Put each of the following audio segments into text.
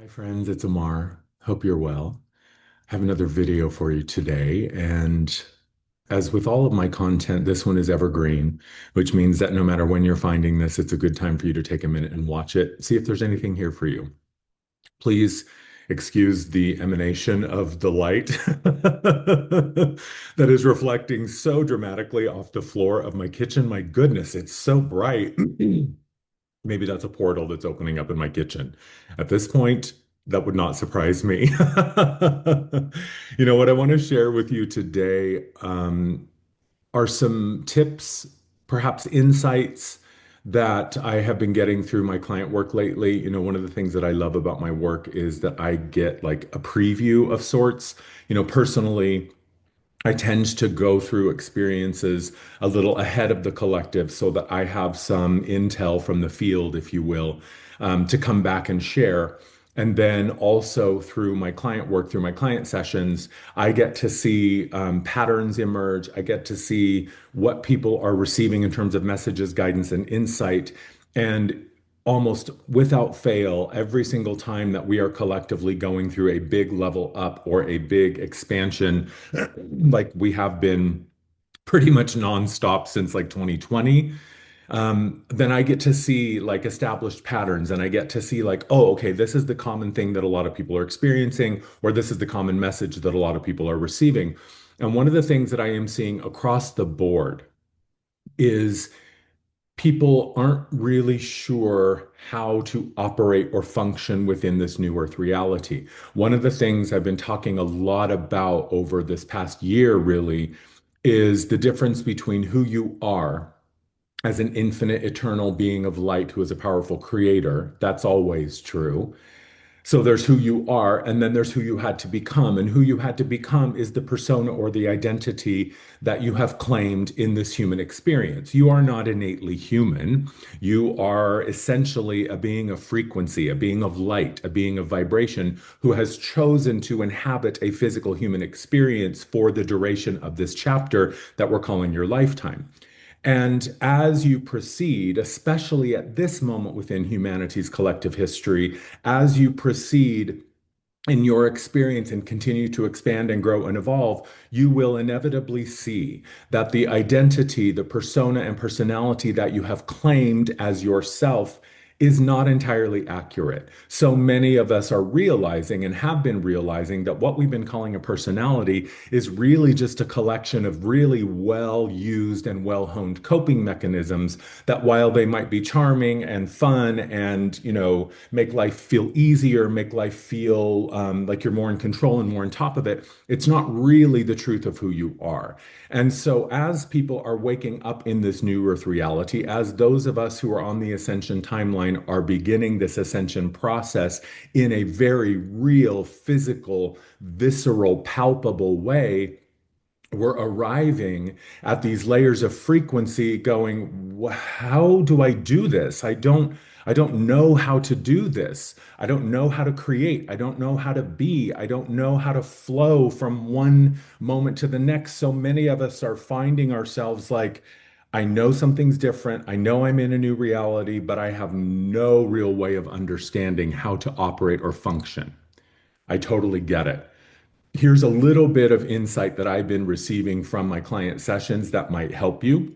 Hi friends, it's Amar. Hope you're well. I have another video for you today, and as with all of my content, this one is evergreen, which means that no matter when you're finding this, it's a good time for you to take a minute and watch it, see if there's anything here for you. Please excuse the emanation of the light that is reflecting so dramatically off the floor of my kitchen. My goodness, it's so bright. Maybe that's a portal that's opening up in my kitchen. At this point, that would not surprise me. What I want to share with you today are some tips, perhaps insights that I have been getting through my client work lately. One of the things that I love about my work is that I get like a preview of sorts. Personally, I tend to go through experiences a little ahead of the collective so that I have some intel from the field, if you will, to come back and share. And then also through my client work, through my client sessions, I get to see patterns emerge. I get to see what people are receiving in terms of messages, guidance, and insight. And almost without fail, every single time that we are collectively going through a big level up or a big expansion, like we have been pretty much nonstop since like 2020, then I get to see like established patterns and I get to see like, oh, okay, this is the common thing that a lot of people are experiencing, or this is the common message that a lot of people are receiving. And one of the things that I am seeing across the board is people aren't really sure how to operate or function within this new earth reality. One of the things I've been talking a lot about over this past year really is the difference between who you are as an infinite eternal being of light who is a powerful creator. That's always true. So there's who you are, and then there's who you had to become. And who you had to become is the persona or the identity that you have claimed in this human experience. You are not innately human. You are essentially a being of frequency, a being of light, a being of vibration who has chosen to inhabit a physical human experience for the duration of this chapter that we're calling your lifetime. And as you proceed, especially at this moment within humanity's collective history, as you proceed in your experience and continue to expand and grow and evolve, you will inevitably see that the identity, the persona and personality that you have claimed as yourself is not entirely accurate. So many of us are realizing and have been realizing that what we've been calling a personality is really just a collection of really well used and well honed coping mechanisms that, while they might be charming and fun and, make life feel easier, make life feel like you're more in control and more on top of it, it's not really the truth of who you are. And so, as people are waking up in this new earth reality, as those of us who are on the ascension timeline are beginning this ascension process in a very real, physical, visceral, palpable way, we're arriving at these layers of frequency going, how do I do this? I don't know how to do this. I don't know how to create. I don't know how to be. I don't know how to flow from one moment to the next. So many of us are finding ourselves like, I know something's different. I know I'm in a new reality, but I have no real way of understanding how to operate or function. I totally get it. Here's a little bit of insight that I've been receiving from my client sessions that might help you.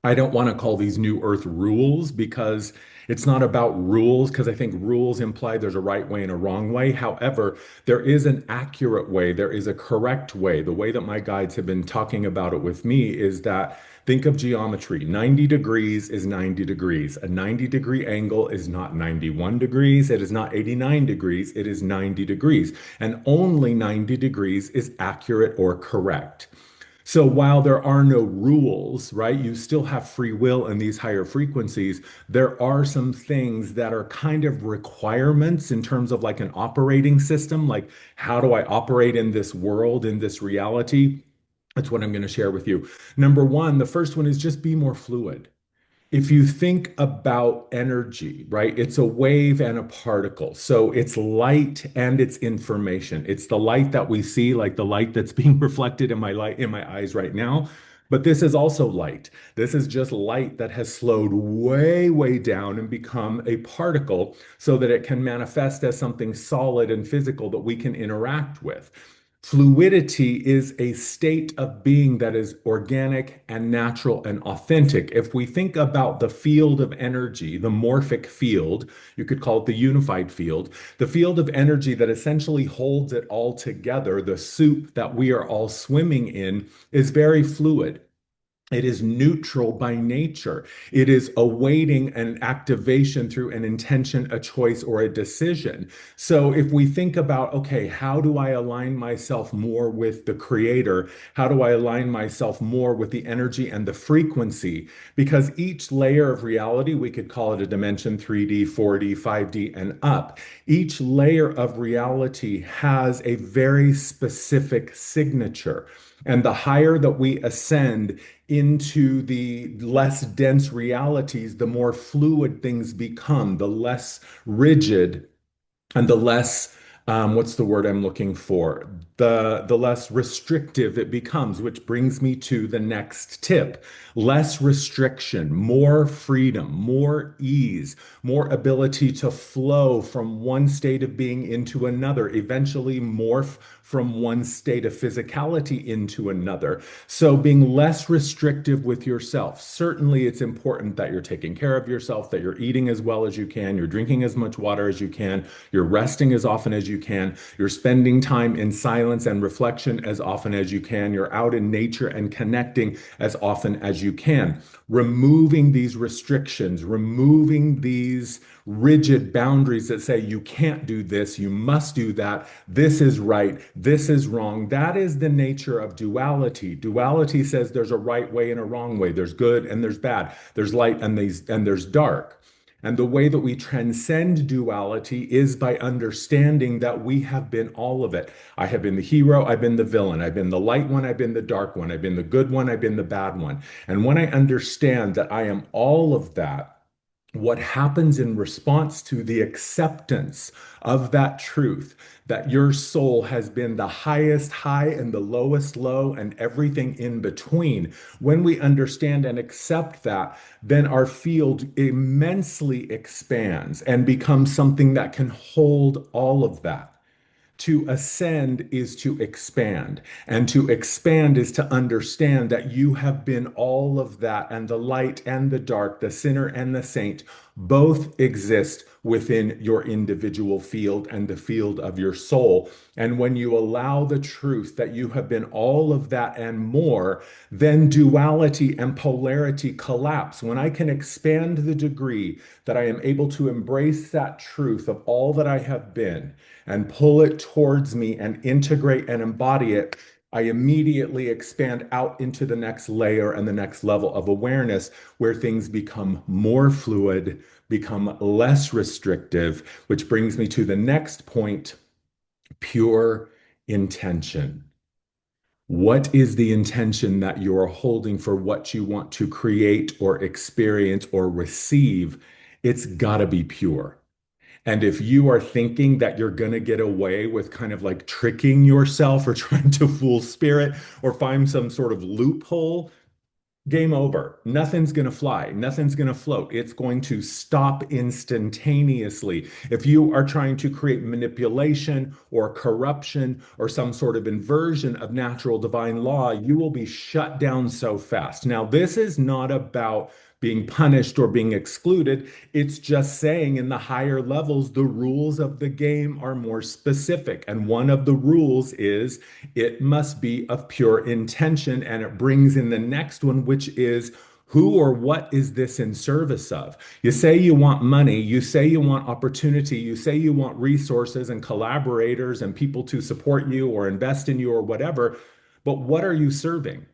I don't want to call these new earth rules because it's not about rules, because I think rules imply there's a right way and a wrong way. However, there is an accurate way, there is a correct way. The way that my guides have been talking about it with me is that think of geometry. 90 degrees is 90 degrees. A 90-degree angle is not 91 degrees. It is not 89 degrees. It is 90 degrees. And only 90 degrees is accurate or correct. So while there are no rules, right, you still have free will in these higher frequencies. There are some things that are kind of requirements in terms of like an operating system, like how do I operate in this world, in this reality? That's what I'm going to share with you. Number one, the first one is just be more fluid. If you think about energy, right, it's a wave and a particle. So it's light and it's information. It's the light that we see, like the light that's being reflected in my eyes right now. But this is also light. This is just light that has slowed way, way down and become a particle so that it can manifest as something solid and physical that we can interact with. Fluidity is a state of being that is organic and natural and authentic. If we think about the field of energy, the morphic field, you could call it the unified field, the field of energy that essentially holds it all together, the soup that we are all swimming in, is very fluid. It is neutral by nature. It is awaiting an activation through an intention, a choice, or a decision. So if we think about, okay, how do I align myself more with the creator? How do I align myself more with the energy and the frequency? Because each layer of reality, we could call it a dimension 3D, 4D, 5D, and up. Each layer of reality has a very specific signature. And the higher that we ascend into the less dense realities, the more fluid things become, the less rigid and the less what's the word I'm looking for? The less restrictive it becomes, which brings me to the next tip. Less restriction, more freedom, more ease, more ability to flow from one state of being into another, eventually morph from one state of physicality into another. So being less restrictive with yourself. Certainly it's important that you're taking care of yourself, that you're eating as well as you can, you're drinking as much water as you can, you're resting as often as you can, you're spending time in silence and reflection as often as you can, you're out in nature and connecting as often as you can. Removing these restrictions, removing these rigid boundaries that say you can't do this, you must do that, this is right, this is wrong. That is the nature of duality. Duality says there's a right way and a wrong way, there's good and there's bad, there's light and there's dark. And the way that we transcend duality is by understanding that we have been all of it. I have been the hero, I've been the villain, I've been the light one, I've been the dark one, I've been the good one, I've been the bad one. And when I understand that I am all of that, what happens in response to the acceptance of that truth, that your soul has been the highest high and the lowest low and everything in between. When we understand and accept that, then our field immensely expands and becomes something that can hold all of that. To ascend is to expand, and to expand is to understand that you have been all of that, and the light and the dark, the sinner and the saint, both exist within your individual field and the field of your soul. And when you allow the truth that you have been all of that and more, then duality and polarity collapse. When I can expand the degree that I am able to embrace that truth of all that I have been and pull it towards me and integrate and embody it, I immediately expand out into the next layer and the next level of awareness where things become more fluid, become less restrictive, which brings me to the next point: pure intention. What is the intention that you're holding for what you want to create or experience or receive? It's got to be pure. And if you are thinking that you're going to get away with kind of like tricking yourself or trying to fool spirit or find some sort of loophole, game over. Nothing's going to fly. Nothing's going to float. It's going to stop instantaneously. If you are trying to create manipulation or corruption or some sort of inversion of natural divine law, you will be shut down so fast. Now, this is not about being punished or being excluded. It's just saying in the higher levels, the rules of the game are more specific. And one of the rules is it must be of pure intention. And it brings in the next one, which is who or what is this in service of? You say you want money, you say you want opportunity, you say you want resources and collaborators and people to support you or invest in you or whatever, but what are you serving?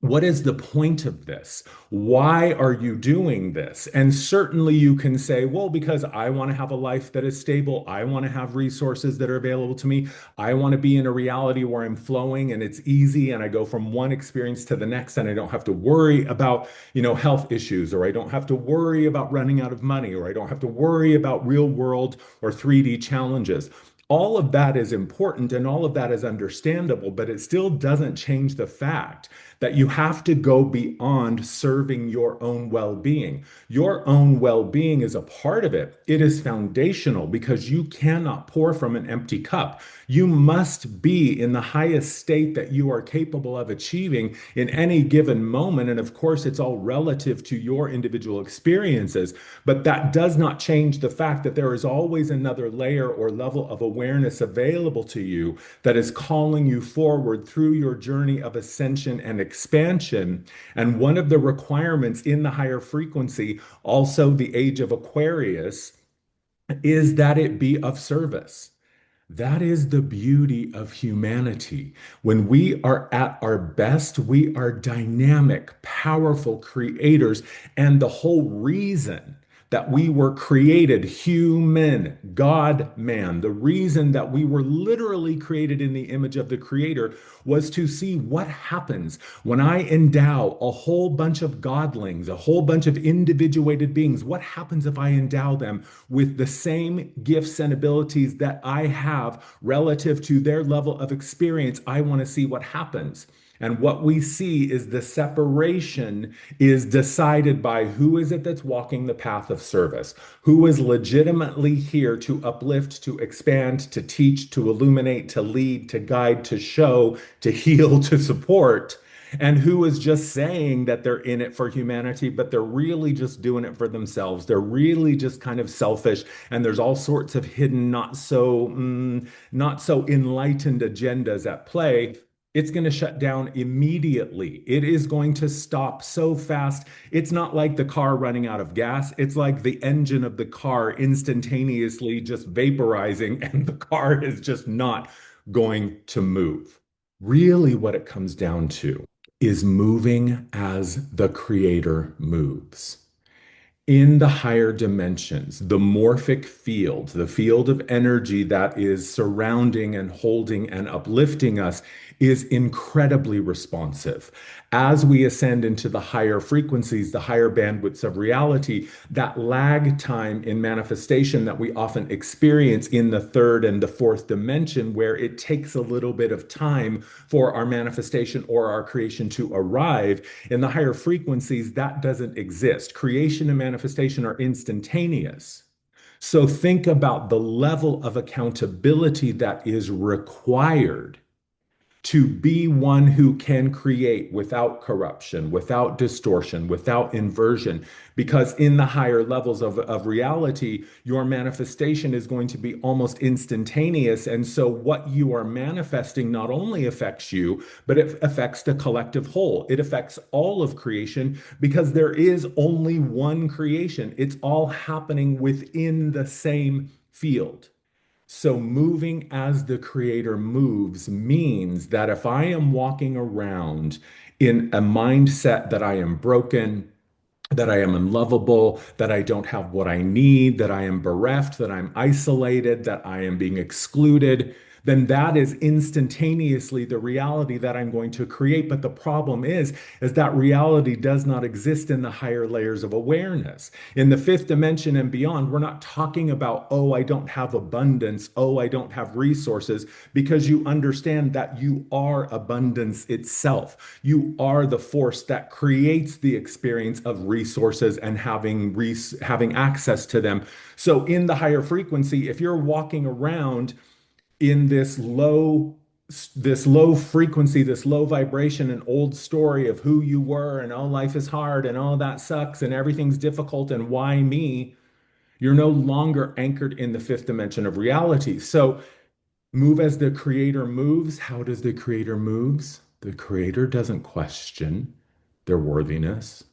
What is the point of this? Why are you doing this? And certainly you can say, well, because I want to have a life that is stable. I want to have resources that are available to me. I want to be in a reality where I'm flowing and it's easy and I go from one experience to the next and I don't have to worry about, health issues, or I don't have to worry about running out of money, or I don't have to worry about real world or 3D challenges. All of that is important and all of that is understandable, but it still doesn't change the fact that you have to go beyond serving your own well being. Your own well being is a part of it. It is foundational because you cannot pour from an empty cup. You must be in the highest state that you are capable of achieving in any given moment. And of course, it's all relative to your individual experiences. But that does not change the fact that there is always another layer or level of awareness available to you that is calling you forward through your journey of ascension and expansion. And one of the requirements in the higher frequency, also the age of Aquarius, is that it be of service. That is the beauty of humanity. When we are at our best, we are dynamic, powerful creators. And the whole reason that we were created human, God, man, the reason that we were literally created in the image of the Creator was to see what happens when I endow a whole bunch of godlings, a whole bunch of individuated beings. What happens if I endow them with the same gifts and abilities that I have relative to their level of experience? I want to see what happens. And what we see is the separation is decided by who is it that's walking the path of service, who is legitimately here to uplift, to expand, to teach, to illuminate, to lead, to guide, to show, to heal, to support, and who is just saying that they're in it for humanity, but they're really just doing it for themselves. They're really just kind of selfish, and there's all sorts of hidden, not so enlightened agendas at play. It's going to shut down immediately. It is going to stop so fast. It's not like the car running out of gas. It's like the engine of the car instantaneously just vaporizing, and the car is just not going to move. Really, what it comes down to is moving as the creator moves. In the higher dimensions, the morphic field, the field of energy that is surrounding and holding and uplifting us, is incredibly responsive. As we ascend into the higher frequencies, the higher bandwidths of reality, that lag time in manifestation that we often experience in the third and the fourth dimension, where it takes a little bit of time for our manifestation or our creation to arrive, in the higher frequencies, that doesn't exist. Creation and manifestation are instantaneous. So think about the level of accountability that is required to be one who can create without corruption, without distortion, without inversion. Because in the higher levels of reality, your manifestation is going to be almost instantaneous. And so what you are manifesting not only affects you, but it affects the collective whole. It affects all of creation because there is only one creation. It's all happening within the same field. So, moving as the creator moves means that if I am walking around in a mindset that I am broken, that I am unlovable, that I don't have what I need, that I am bereft, that I'm isolated, that I am being excluded, then that is instantaneously the reality that I'm going to create. But the problem is that reality does not exist in the higher layers of awareness. In the fifth dimension and beyond, we're not talking about, oh, I don't have abundance, oh, I don't have resources, because you understand that you are abundance itself. You are the force that creates the experience of resources and having access to them. So in the higher frequency, if you're walking around in this low frequency, this low vibration, an old story of who you were, and oh, life is hard, and oh, that sucks, and everything's difficult, and why me? You're no longer anchored in the fifth dimension of reality. So move as the creator moves. How does the creator moves? The creator doesn't question their worthiness.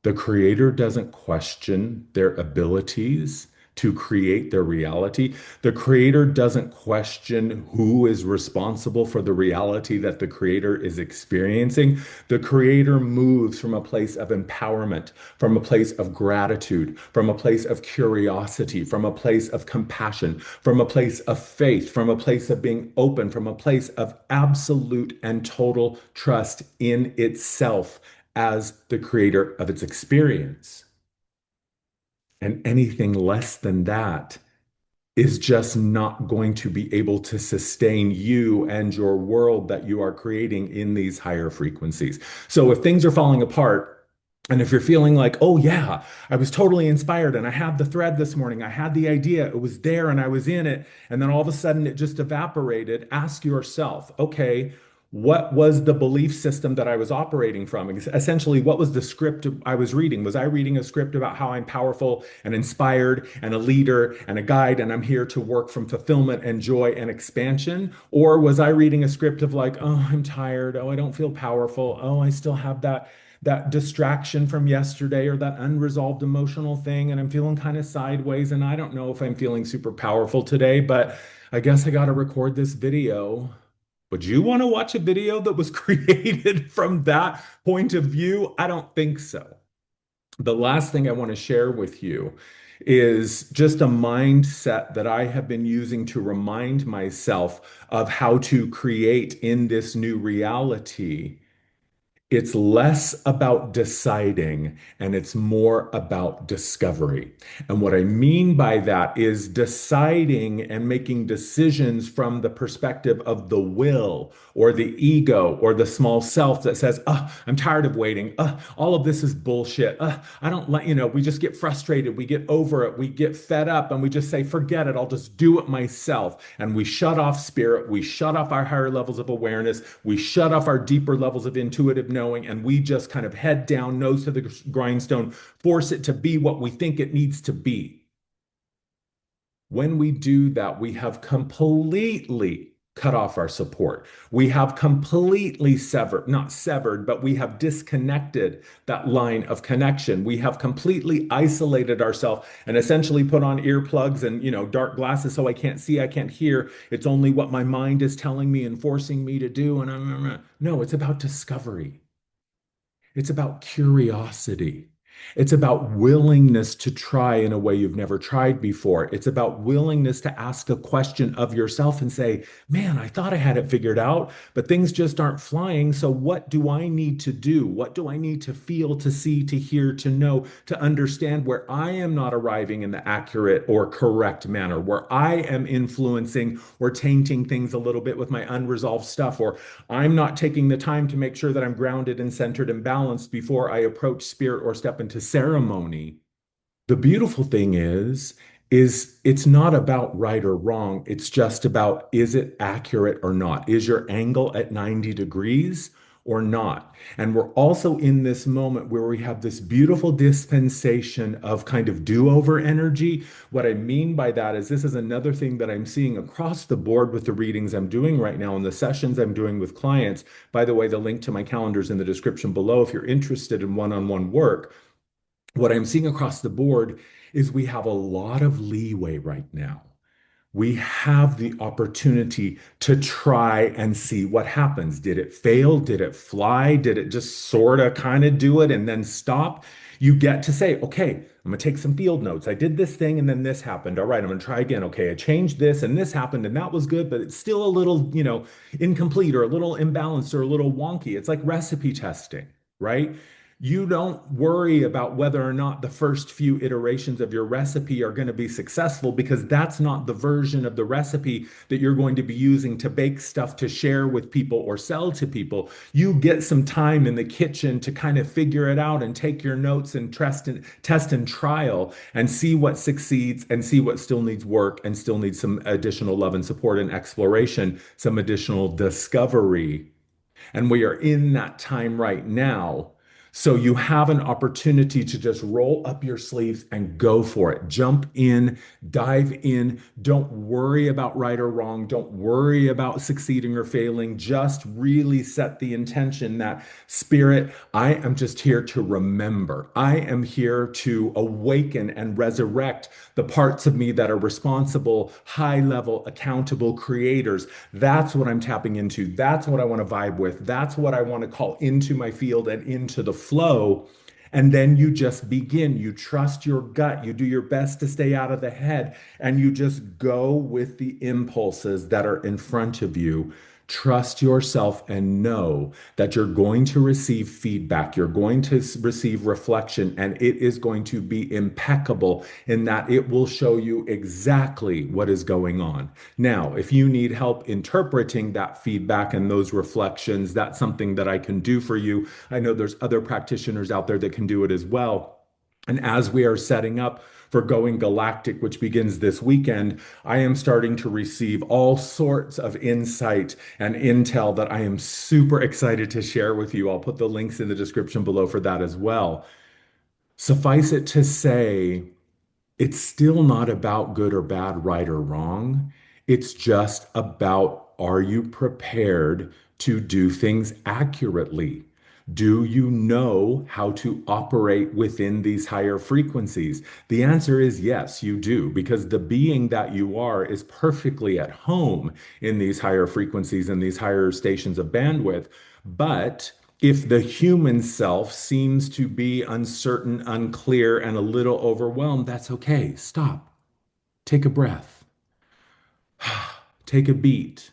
The creator doesn't question their abilities to create their reality. The creator doesn't question who is responsible for the reality that the creator is experiencing. The creator moves from a place of empowerment, from a place of gratitude, from a place of curiosity, from a place of compassion, from a place of faith, from a place of being open, from a place of absolute and total trust in itself as the creator of its experience. And anything less than that is just not going to be able to sustain you and your world that you are creating in these higher frequencies. So if things are falling apart, and if you're feeling like, oh yeah, I was totally inspired and I had the thread this morning, I had the idea, it was there and I was in it, and then all of a sudden it just evaporated, ask yourself, okay, what was the belief system that I was operating from? Essentially, what was the script I was reading? Was I reading a script about how I'm powerful and inspired and a leader and a guide and I'm here to work from fulfillment and joy and expansion? Or was I reading a script of like, oh, I'm tired. Oh, I don't feel powerful. Oh, I still have that distraction from yesterday or that unresolved emotional thing and I'm feeling kind of sideways and I don't know if I'm feeling super powerful today, but I guess I got to record this video. Would you want to watch a video that was created from that point of view? I don't think so. The last thing I want to share with you is just a mindset that I have been using to remind myself of how to create in this new reality. It's less about deciding and it's more about discovery. And what I mean by that is deciding and making decisions from the perspective of the will or the ego or the small self that says, oh, I'm tired of waiting. All of this is bullshit. I don't let, we just get frustrated. We get over it. We get fed up and we just say, forget it. I'll just do it myself. And we shut off spirit. We shut off our higher levels of awareness. We shut off our deeper levels of intuitive knowing. And we just kind of head down, nose to the grindstone, force it to be what we think it needs to be. When we do that, we have completely cut off our support. We have completely severed, not severed, but we have disconnected that line of connection. We have completely isolated ourselves and essentially put on earplugs and, dark glasses so I can't see, I can't hear. It's only what my mind is telling me and forcing me to do. And no, it's about discovery. It's about curiosity. It's about willingness to try in a way you've never tried before. It's about willingness to ask a question of yourself and say, man, I thought I had it figured out, but things just aren't flying. So, what do I need to do? What do I need to feel, to see, to hear, to know, to understand where I am not arriving in the accurate or correct manner, where I am influencing or tainting things a little bit with my unresolved stuff, or I'm not taking the time to make sure that I'm grounded and centered and balanced before I approach spirit or step into ceremony. The beautiful thing is it's not about right or wrong. It's just about, is it accurate or not? Is your angle at 90 degrees or not? And we're also in this moment where we have this beautiful dispensation of kind of do-over energy. What I mean by that is this is another thing that I'm seeing across the board with the readings I'm doing right now and the sessions I'm doing with clients. By the way, the link to my calendar is in the description below if you're interested in one-on-one work. What I'm seeing across the board is we have a lot of leeway right now. We have the opportunity to try and see what happens. Did it fail? Did it fly? Did it just sort of kind of do it and then stop? You get to say, okay, I'm going to take some field notes. I did this thing and then this happened. All right, I'm going to try again. Okay, I changed this and this happened and that was good, but it's still a little, incomplete or a little imbalanced or a little wonky. It's like recipe testing, right? You don't worry about whether or not the first few iterations of your recipe are going to be successful because that's not the version of the recipe that you're going to be using to bake stuff to share with people or sell to people. You get some time in the kitchen to kind of figure it out and take your notes and test and trial and see what succeeds and see what still needs work and still needs some additional love and support and exploration, some additional discovery. And we are in that time right now. So you have an opportunity to just roll up your sleeves and go for it. Jump in, dive in. Don't worry about right or wrong. Don't worry about succeeding or failing. Just really set the intention that, Spirit, I am just here to remember. I am here to awaken and resurrect the parts of me that are responsible, high level, accountable creators. That's what I'm tapping into. That's what I want to vibe with. That's what I want to call into my field and into the flow. And then you just begin. You trust your gut. You do your best to stay out of the head. And you just go with the impulses that are in front of you, Trust yourself and know that you're going to receive feedback. You're going to receive reflection, and it is going to be impeccable in that it will show you exactly what is going on. Now, if you need help interpreting that feedback and those reflections, that's something that I can do for you. I know there's other practitioners out there that can do it as well. And as we are setting up for Going Galactic, which begins this weekend, I am starting to receive all sorts of insight and intel that I am super excited to share with you. I'll put the links in the description below for that as well. Suffice it to say, it's still not about good or bad, right or wrong. It's just about, are you prepared to do things accurately? Do you know how to operate within these higher frequencies? The answer is yes, you do, because the being that you are is perfectly at home in these higher frequencies and these higher stations of bandwidth. But if the human self seems to be uncertain, unclear, and a little overwhelmed, that's okay. Stop. Take a breath. Take a beat.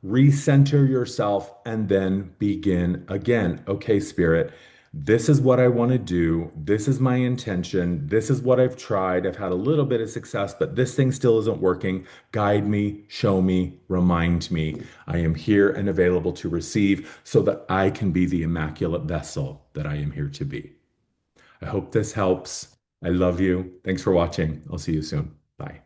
Recenter yourself and then begin again. Okay, Spirit, this is what I want to do. This is my intention. This is what I've tried. I've had a little bit of success, but this thing still isn't working. Guide me, show me, remind me. I am here and available to receive so that I can be the immaculate vessel that I am here to be. I hope this helps. I love you. Thanks for watching. I'll see you soon. Bye.